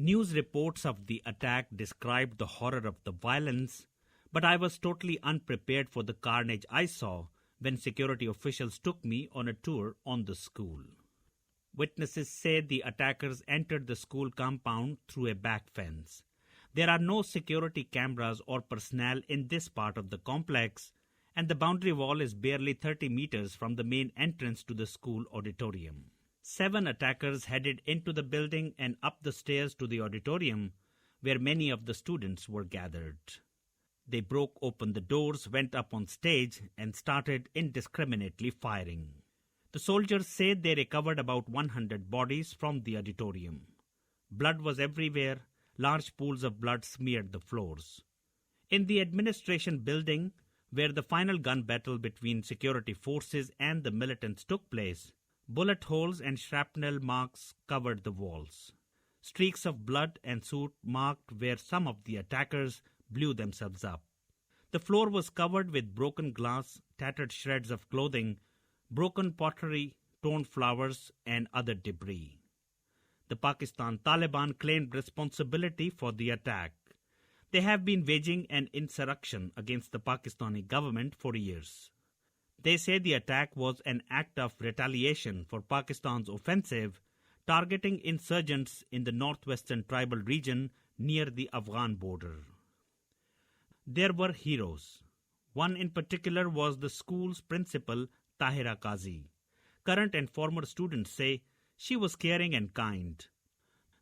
News reports of the attack described the horror of the violence, but I was totally unprepared for the carnage I saw when security officials took me on a tour on the school. Witnesses say the attackers entered the school compound through a back fence. There are no security cameras or personnel in this part of the complex, and the boundary wall is barely 30 meters from the main entrance to the school auditorium. 7 attackers headed into the building and up the stairs to the auditorium, where many of the students were gathered. They broke open the doors, went up on stage, and started indiscriminately firing. The soldiers said they recovered about 100 bodies from the auditorium. Blood was everywhere. Large pools of blood smeared the floors. In the administration building, where the final gun battle between security forces and the militants took place, bullet holes and shrapnel marks covered the walls. Streaks of blood and soot marked where some of the attackers blew themselves up. The floor was covered with broken glass, tattered shreds of clothing, broken pottery, torn flowers, and other debris. The Pakistan Taliban claimed responsibility for the attack. They have been waging an insurrection against the Pakistani government for years. They say the attack was an act of retaliation for Pakistan's offensive, targeting insurgents in the northwestern tribal region near the Afghan border. There were heroes. One in particular was the school's principal, Tahira Qazi. Current and former students say she was caring and kind.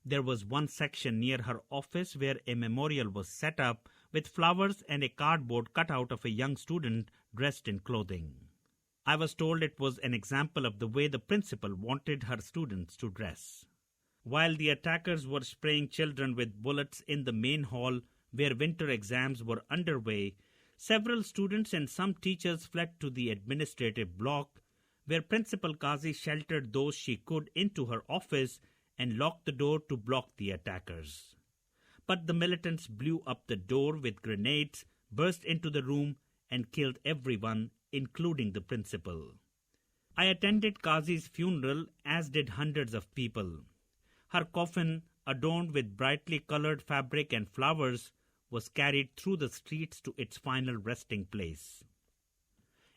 There was one section near her office where a memorial was set up with flowers and a cardboard cutout of a young student dressed in clothing. I was told it was an example of the way the principal wanted her students to dress. While the attackers were spraying children with bullets in the main hall where winter exams were underway, several students and some teachers fled to the administrative block where Principal Qazi sheltered those she could into her office and locked the door to block the attackers. But the militants blew up the door with grenades, burst into the room, and killed everyone, including the principal. I attended Qazi's funeral, as did hundreds of people. Her coffin, adorned with brightly colored fabric and flowers, was carried through the streets to its final resting place.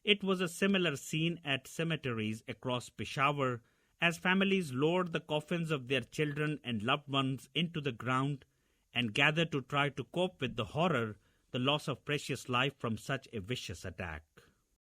It was a similar scene at cemeteries across Peshawar as families lowered the coffins of their children and loved ones into the ground and gathered to try to cope with the horror, the loss of precious life from such a vicious attack.